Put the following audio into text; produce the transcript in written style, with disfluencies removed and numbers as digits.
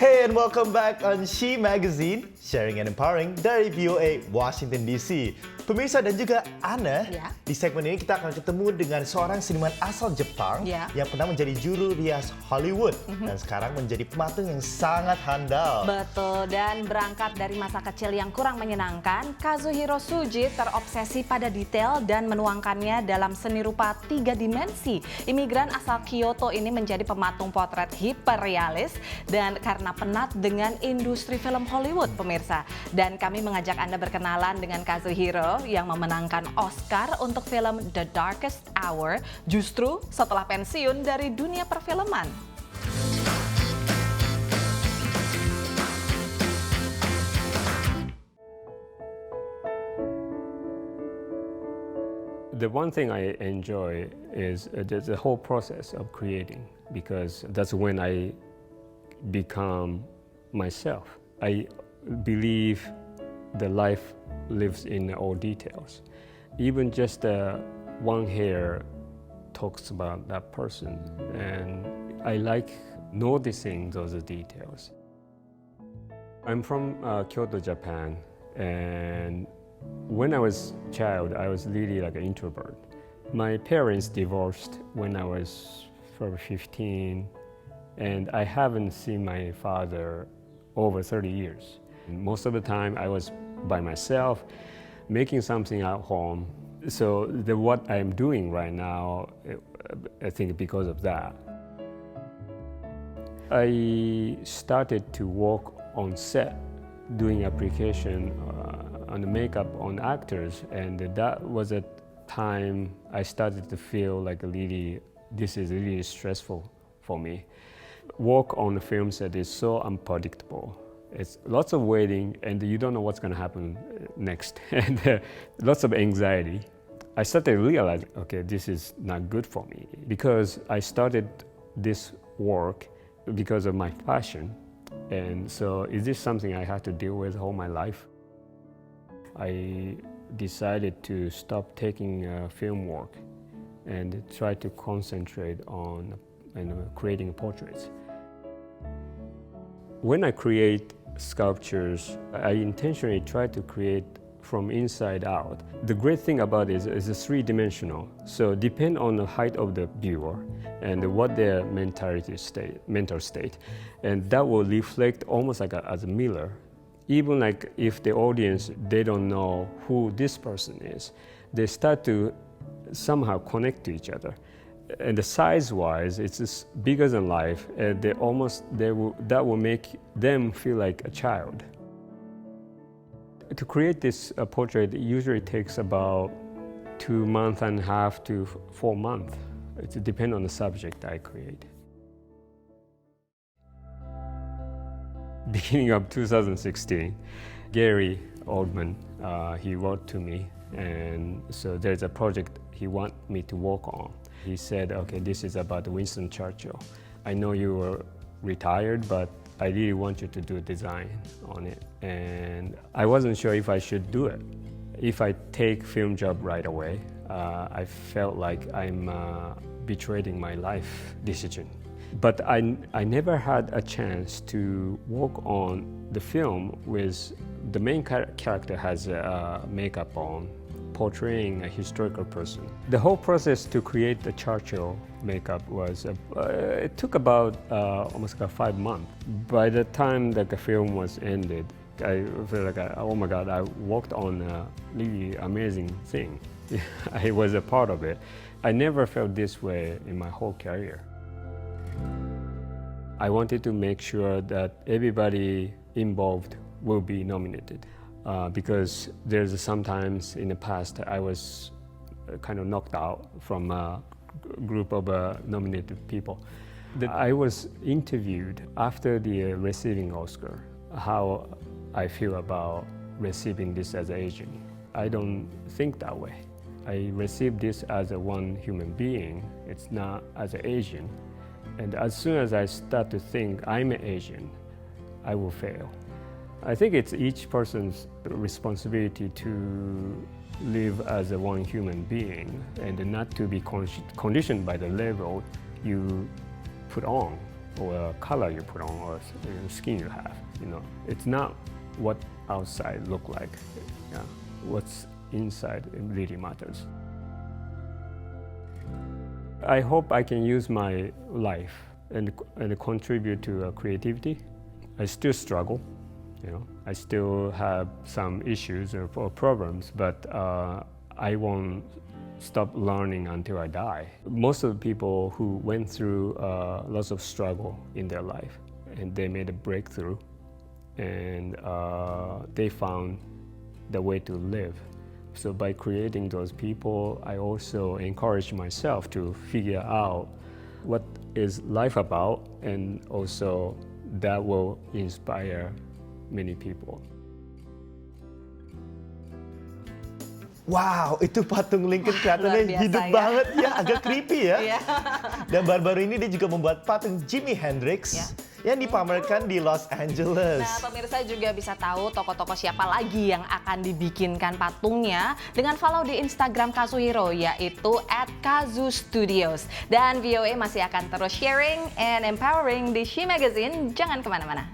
Hey and welcome back on SH+E Magazine, sharing and empowering dari VOA Washington DC. Pemirsa dan juga Ana, di segmen ini kita akan ketemu dengan seorang seniman asal Jepang yang pernah menjadi juru rias Hollywood dan sekarang menjadi pematung yang sangat handal. Betul, dan berangkat dari masa kecil yang kurang menyenangkan, Kazuhiro Tsuji terobsesi pada detail dan menuangkannya dalam seni rupa 3 dimensi. Imigran asal Kyoto ini menjadi pematung potret hiperrealis dan karena penat dengan industri film Hollywood, pemirsa. Dan kami mengajak Anda berkenalan dengan Kazuhiro yang memenangkan Oscar untuk film The Darkest Hour justru setelah pensiun dari dunia perfilman. The one thing I enjoy is the whole process of creating, because that's when I become myself. I believe the life lives in all details. Even just one hair talks about that person, and I like noticing those details. I'm from Kyoto, Japan, and when I was a child, I was really like an introvert. My parents divorced when I was 15, and I haven't seen my father over 30 years. Most of the time I was by myself, making something at home. So what I'm doing right now, I think because of that. I started to work on set, doing application on the makeup on actors, and that was a time I started to feel like this is really stressful for me. Work on the film set is so unpredictable. It's lots of waiting, and you don't know what's going to happen next, and lots of anxiety. I started realizing, okay, this is not good for me, because I started this work because of my passion, and so is this something I have to deal with all my life? I decided to stop taking film work and try to concentrate on creating portraits. When I create sculptures, I intentionally try to create from inside out. The great thing about it is it's three-dimensional, so depend on the height of the viewer and what their mental state, and that will reflect almost like as a mirror. Even like if the audience, they don't know who this person is, they start to somehow connect to each other. And the size-wise, it's just bigger than life, and that will make them feel like a child. To create this portrait, it usually takes about 2.5 months to 4 months. It depends on the subject I create. Beginning of 2016, Gary Oldman, he wrote to me, and so there's a project he wants me to work on. He said, okay, this is about Winston Churchill. I know you were retired, but I really want you to do design on it. And I wasn't sure if I should do it. If I take film job right away, I felt like I'm betraying my life decision. But I never had a chance to work on the film with the main character has makeup on, portraying a historical person. The whole process to create the Churchill makeup was, it took about almost 5 months. By the time that the film was ended, I feel like, oh my God, I worked on a really amazing thing. I was a part of it. I never felt this way in my whole career. I wanted to make sure that everybody involved will be nominated. Because there's sometimes in the past I was kind of knocked out from a group of nominated people. I was interviewed after the receiving Oscar, how I feel about receiving this as an Asian. I don't think that way. I received this as a one human being. It's not as an Asian. And as soon as I start to think I'm an Asian, I will fail. I think it's each person's responsibility to live as a one human being and not to be conditioned by the label you put on. or color you put on or skin you have. It's not what outside look like. Yeah. What's inside really matters. I hope I can use my life and contribute to creativity. I still struggle. I still have some issues or problems, but I won't stop learning until I die. Most of the people who went through lots of struggle in their life, and they made a breakthrough, and they found the way to live. So by creating those people, I also encourage myself to figure out what is life about, and also that will inspire many people. Wow, itu patung Lincoln kelihatannya hidup banget ya, agak creepy ya. Dan baru-baru ini dia juga membuat patung Jimi Hendrix yang dipamerkan di Los Angeles. Nah, pemirsa juga bisa tahu tokoh-tokoh siapa lagi yang akan dibikinkan patungnya dengan follow di Instagram Kazuhiro, yaitu @kazustudios. Dan VOA masih akan terus sharing and empowering di SHE Magazine. Jangan kemana-mana.